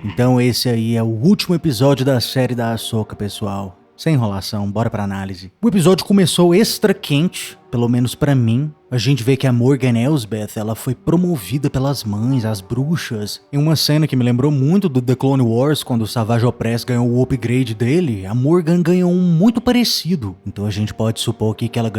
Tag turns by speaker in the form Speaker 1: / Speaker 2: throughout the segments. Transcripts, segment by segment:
Speaker 1: Então esse aí é o último episódio da série da Ahsoka, pessoal. Sem enrolação, bora pra análise. O episódio começou extra quente, pelo menos pra mim. A gente vê que a Morgan Elsbeth, ela foi promovida pelas mães, as bruxas. Em uma cena que me lembrou muito do The Clone Wars, quando o Savage Opress ganhou o upgrade dele, a Morgan ganhou um muito parecido. Então a gente pode supor aqui que ela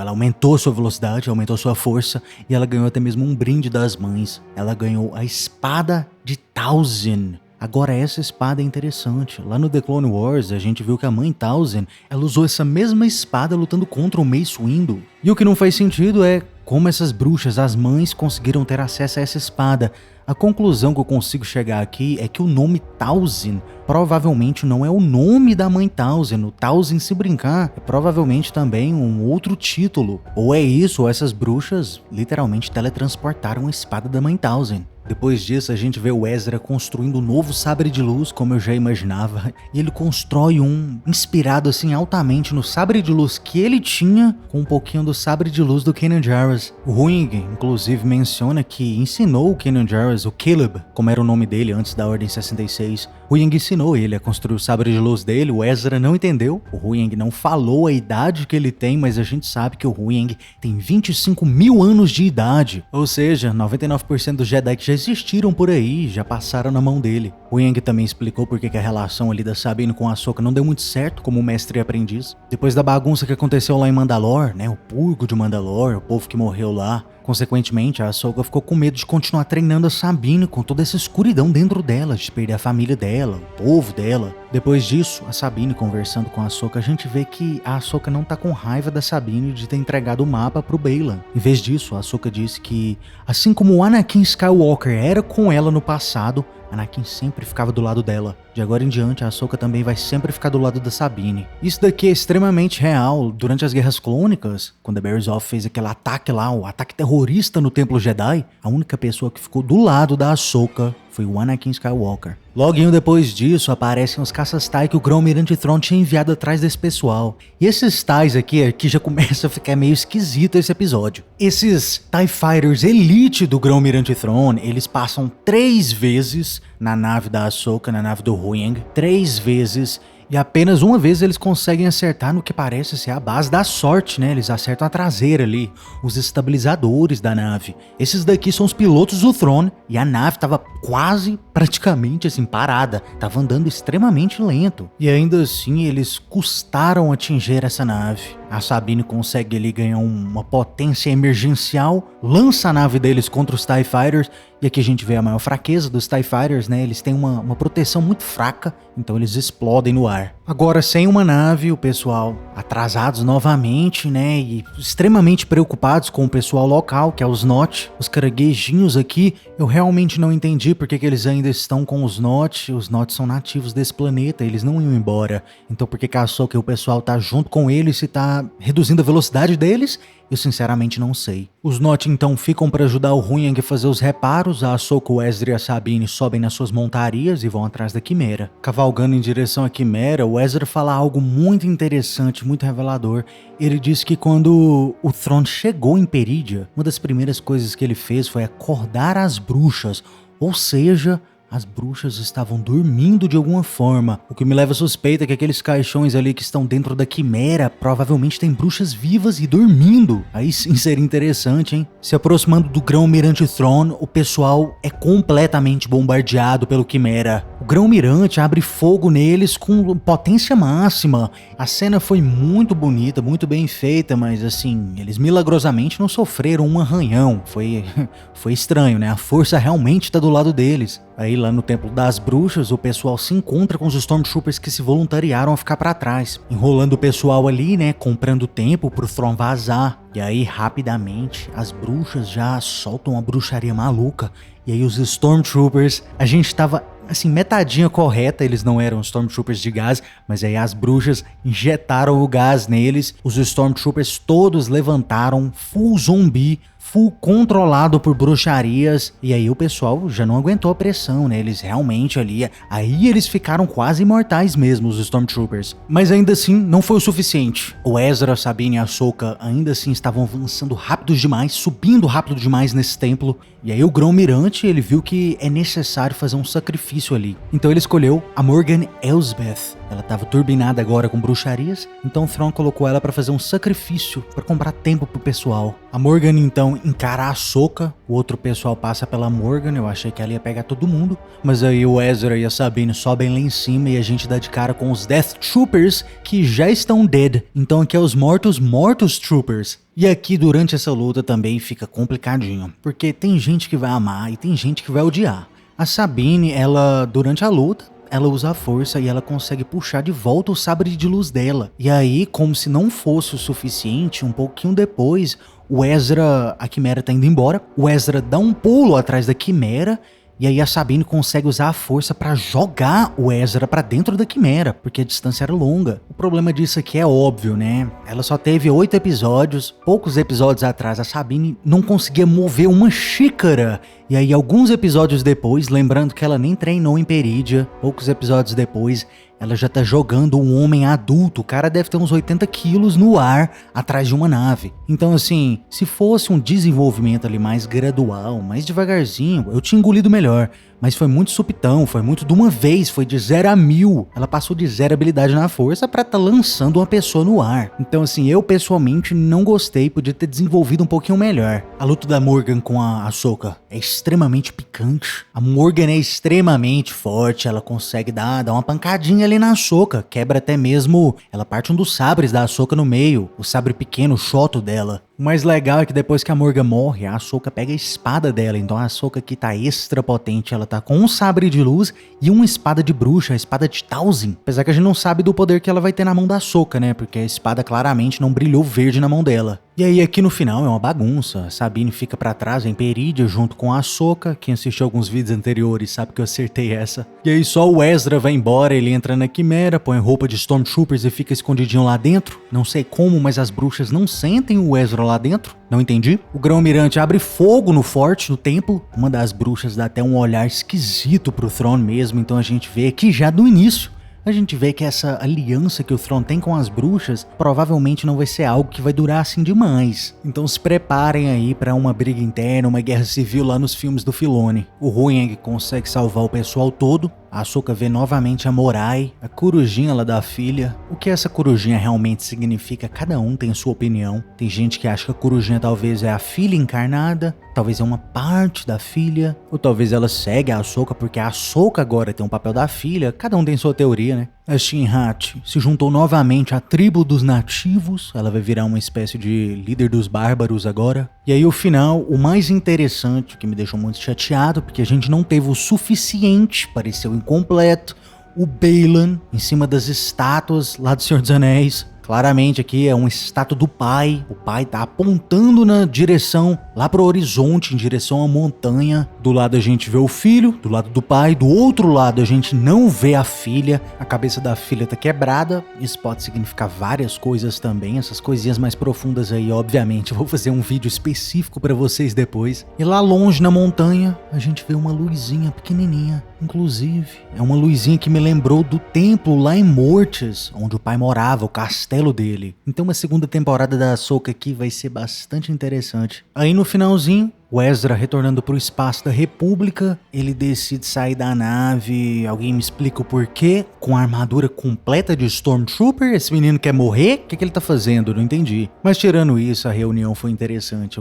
Speaker 1: aumentou sua velocidade, aumentou sua força, e ela ganhou até mesmo um brinde das mães. Ela ganhou a espada de Talzin. Agora essa espada é interessante. Lá no The Clone Wars a gente viu que a mãe Talzin, ela usou essa mesma espada lutando contra o Mace Windu. E o que não faz sentido é como essas bruxas, as mães, conseguiram ter acesso a essa espada. A conclusão que eu consigo chegar aqui é que o nome Talzin provavelmente não é o nome da mãe Talzin. O Talzin, se brincar, é provavelmente também um outro título. Ou é isso, ou essas bruxas literalmente teletransportaram a espada da mãe Talzin. Depois disso, a gente vê o Ezra construindo um novo sabre de luz, como eu já imaginava. E ele constrói um inspirado assim altamente no sabre de luz que ele tinha, com um pouquinho do sabre de luz do Kanan Jarrus. O Huyang, inclusive, menciona que ensinou o Kanan Jarrus, o Caleb, como era o nome dele antes da Ordem 66. O Huyang ensinou ele a construir o sabre de luz dele. O Ezra não entendeu. O Huyang não falou a idade que ele tem, mas a gente sabe que o Huyang tem 25 mil anos de idade. Ou seja, 99% dos Jedi que já existiram por aí, já passaram na mão dele. O Yang também explicou porque que a relação ali da Sabine com a Ahsoka não deu muito certo como mestre e aprendiz. Depois da bagunça que aconteceu lá em Mandalore, né, o purgo de Mandalore, o povo que morreu lá. Consequentemente, a Ahsoka ficou com medo de continuar treinando a Sabine com toda essa escuridão dentro dela, de perder a família dela, o povo dela. Depois disso, a Sabine conversando com a Ahsoka, a gente vê que a Ahsoka não tá com raiva da Sabine de ter entregado o mapa pro Baylan. Em vez disso, a Ahsoka disse que, assim como o Anakin Skywalker era com ela no passado, Anakin sempre ficava do lado dela. De agora em diante, a Ahsoka também vai sempre ficar do lado da Sabine. Isso daqui é extremamente real. Durante as Guerras Clônicas, quando a Berzov fez aquele ataque lá, o ataque terrorista no Templo Jedi, a única pessoa que ficou do lado da Ahsoka foi o Anakin Skywalker. Loguinho depois disso, aparecem os caças TIE que o Grão-Almirante Thrawn tinha enviado atrás desse pessoal. E esses TIEs aqui já começa a ficar meio esquisito esse episódio. Esses TIE Fighters Elite do Grão-Almirante Thrawn, eles passam 3 vezes na nave da Ahsoka, na nave do Huyang, 3 vezes. E apenas uma vez eles conseguem acertar no que parece ser a base da sorte, né? Eles acertam a traseira ali, os estabilizadores da nave. Esses daqui são os pilotos do Thrawn e a nave tava quase, praticamente assim, parada. Tava andando extremamente lento. E ainda assim eles custaram atingir essa nave. A Sabine consegue ali ganhar uma potência emergencial, lança a nave deles contra os TIE Fighters. E aqui a gente vê a maior fraqueza dos TIE Fighters, né? Eles têm uma proteção muito fraca, então eles explodem no ar. Agora, sem uma nave, o pessoal atrasados novamente, né? E extremamente preocupados com o pessoal local, que é os Nott. Os caranguejinhos aqui, eu realmente não entendi porque que eles ainda estão com os Nott. Os Nott são nativos desse planeta, eles não iam embora. Então por que a Ahsoka e o pessoal tá junto com eles e tá reduzindo a velocidade deles? Eu sinceramente não sei. Os Nott então ficam para ajudar o Huyang a fazer os reparos. A Ahsoka, o Ezra e a Sabine sobem nas suas montarias e vão atrás da Quimera. Cavalgando em direção à Quimera, o Ezra fala algo muito interessante, muito revelador. Ele diz que quando o Thrawn chegou em Perídia, uma das primeiras coisas que ele fez foi acordar as bruxas, ou seja, as bruxas estavam dormindo de alguma forma, o que me leva a suspeita que aqueles caixões ali que estão dentro da Quimera provavelmente tem bruxas vivas e dormindo. Aí sim seria interessante, hein? Se aproximando do Grão-Almirante Thrawn, o pessoal é completamente bombardeado pelo Quimera. O Grão-Almirante abre fogo neles com potência máxima. A cena foi muito bonita, muito bem feita, mas assim, eles milagrosamente não sofreram um arranhão. Foi estranho, né? A força realmente tá do lado deles. Aí lá no Templo das Bruxas, o pessoal se encontra com os Stormtroopers que se voluntariaram a ficar pra trás, enrolando o pessoal ali, né, comprando tempo pro Thrawn vazar. E aí, rapidamente, as bruxas já soltam uma bruxaria maluca. E aí os Stormtroopers, a gente tava assim, metadinha correta, eles não eram Stormtroopers de gás, mas aí as bruxas injetaram o gás neles, os Stormtroopers todos levantaram, full zumbi, full controlado por bruxarias, e aí o pessoal já não aguentou a pressão, né? Eles realmente ali, aí eles ficaram quase imortais mesmo, os Stormtroopers. Mas ainda assim, não foi o suficiente. O Ezra, Sabine e a Ahsoka ainda assim estavam avançando rápidos demais, subindo rápido demais nesse templo, e aí o Grão-Mirante, ele viu que é necessário fazer um sacrifício ali. Então ele escolheu a Morgan Elsbeth. Ela estava turbinada agora com bruxarias, então o Thrawn colocou ela para fazer um sacrifício, para comprar tempo pro pessoal. A Morgan então encara a Ahsoka, o outro pessoal passa pela Morgan, eu achei que ela ia pegar todo mundo, mas aí o Ezra e a Sabine sobem lá em cima e a gente dá de cara com os Death Troopers, que já estão dead. Então aqui é os mortos Troopers. E aqui durante essa luta também fica complicadinho, porque tem gente que vai amar e tem gente que vai odiar. A Sabine, ela durante a luta, ela usa a força e ela consegue puxar de volta o sabre de luz dela. E aí, como se não fosse o suficiente, um pouquinho depois, o Ezra, a Quimera tá indo embora, o Ezra dá um pulo atrás da Quimera, e aí a Sabine consegue usar a força pra jogar o Ezra pra dentro da Quimera, porque a distância era longa. O problema disso aqui é óbvio, né? Ela só teve 8 episódios, poucos episódios atrás a Sabine não conseguia mover uma xícara. E aí alguns episódios depois, lembrando que ela nem treinou em Perídia, poucos episódios depois, ela já tá jogando um homem adulto, o cara deve ter uns 80 quilos no ar atrás de uma nave. Então assim, se fosse um desenvolvimento ali mais gradual, mais devagarzinho, eu tinha engolido melhor. Mas foi muito supitão, foi muito de uma vez, foi de 0 a 1000. Ela passou de 0 habilidade na força pra tá lançando uma pessoa no ar. Então assim, eu pessoalmente não gostei, podia ter desenvolvido um pouquinho melhor. A luta da Morgan com a Ahsoka é extremamente picante. A Morgan é extremamente forte, ela consegue dar uma pancadinha ali na Ahsoka, quebra até mesmo, ela parte um dos sabres da Ahsoka no meio, o sabre pequeno, o choto dela. O mais legal é que depois que a Morgan morre, a Ahsoka pega a espada dela, então a Ahsoka aqui tá extra potente, ela tá com um sabre de luz e uma espada de bruxa, a espada de Talzin. Apesar que a gente não sabe do poder que ela vai ter na mão da Ahsoka, né, porque a espada claramente não brilhou verde na mão dela. E aí aqui no final é uma bagunça, a Sabine fica pra trás em Perídia junto com a Ahsoka, quem assistiu alguns vídeos anteriores sabe que eu acertei essa. E aí só o Ezra vai embora, ele entra na Quimera, põe roupa de Stormtroopers e fica escondidinho lá dentro. Não sei como, mas as bruxas não sentem o Ezra lá dentro, não entendi. O Grão-Mirante abre fogo no forte, no templo, uma das bruxas dá até um olhar esquisito pro Thrawn mesmo, então a gente vê que já do início, a gente vê que essa aliança que o Thrawn tem com as bruxas provavelmente não vai ser algo que vai durar assim demais. Então se preparem aí pra uma briga interna, uma guerra civil lá nos filmes do Filoni. O ruim é que consegue salvar o pessoal todo. A Ahsoka vê novamente a Morai, a corujinha lá da filha. O que essa corujinha realmente significa, cada um tem sua opinião. Tem gente que acha que a corujinha talvez é a filha encarnada, talvez é uma parte da filha, ou talvez ela segue a Ahsoka porque a Ahsoka agora tem um papel da filha. Cada um tem sua teoria, né? A Shin-Hat se juntou novamente à tribo dos nativos, ela vai virar uma espécie de líder dos bárbaros agora. E aí o final, o mais interessante, que me deixou muito chateado, porque a gente não teve o suficiente, pareceu incompleto, o Baylan em cima das estátuas lá do Senhor dos Anéis. Claramente aqui é uma estátua do pai, o pai tá apontando na direção, lá pro horizonte, em direção à montanha. Do lado a gente vê o filho, do lado do pai, do outro lado a gente não vê a filha, a cabeça da filha tá quebrada. Isso pode significar várias coisas também, essas coisinhas mais profundas aí, obviamente, eu vou fazer um vídeo específico pra vocês depois. E lá longe na montanha, a gente vê uma luzinha pequenininha, inclusive, é uma luzinha que me lembrou do templo lá em Mortis, onde o pai morava, o castelo dele. Então uma segunda temporada da Ahsoka aqui vai ser bastante interessante. Aí no finalzinho, o Ezra retornando pro espaço da República, ele decide sair da nave, alguém me explica o porquê, com a armadura completa de Stormtrooper, esse menino quer morrer? O que ele tá fazendo? Não entendi. Mas tirando isso, a reunião foi interessante,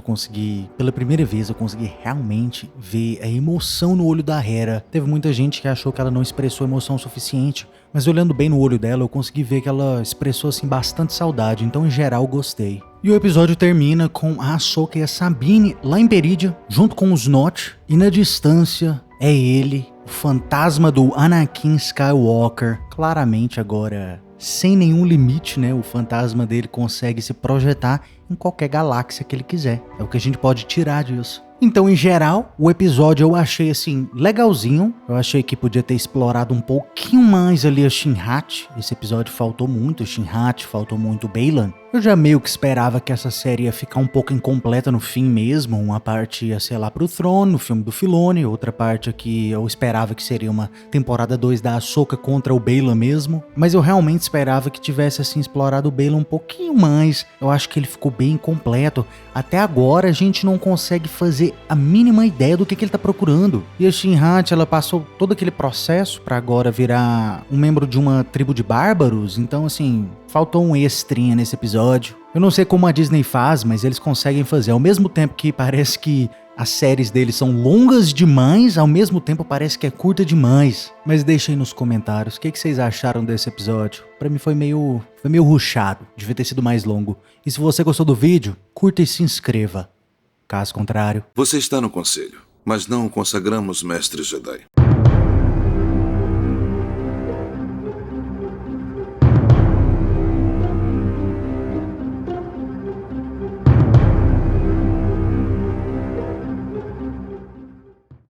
Speaker 1: pela primeira vez eu consegui realmente ver a emoção no olho da Hera. Teve muita gente que achou que ela não expressou emoção o suficiente, mas olhando bem no olho dela, eu consegui ver que ela expressou assim bastante saudade, então em geral gostei. E o episódio termina com a Ahsoka e a Sabine lá em Perídia, junto com os Notch, e na distância é ele, o fantasma do Anakin Skywalker, claramente agora sem nenhum limite, né? O fantasma dele consegue se projetar em qualquer galáxia que ele quiser. É o que a gente pode tirar disso. Então, em geral, o episódio eu achei, assim, legalzinho. Eu achei que podia ter explorado um pouquinho mais ali a Shin-Hat. Esse episódio faltou muito Shin-Hat, faltou muito Baylan. Eu já meio que esperava que essa série ia ficar um pouco incompleta no fim mesmo. Uma parte ia ser lá pro Throne, no filme do Filoni. Outra parte aqui eu esperava que seria uma temporada 2 da Ahsoka contra o Baylan mesmo. Mas eu realmente esperava que tivesse, assim, explorado o Baylan um pouquinho mais. Eu acho que ele ficou bem incompleto. Até agora a gente não consegue fazer a mínima ideia do que ele tá procurando. E a Shin-Hat, ela passou todo aquele processo pra agora virar um membro de uma tribo de bárbaros. Então, assim, faltou um extrinha nesse episódio. Eu não sei como a Disney faz, mas eles conseguem fazer. Ao mesmo tempo que parece que as séries deles são longas demais, ao mesmo tempo parece que é curta demais. Mas deixem nos comentários o que vocês acharam desse episódio. Pra mim foi meio rushado, devia ter sido mais longo. E se você gostou do vídeo, curta e se inscreva. Caso contrário...
Speaker 2: Você está no conselho, mas não o consagramos mestre Jedi.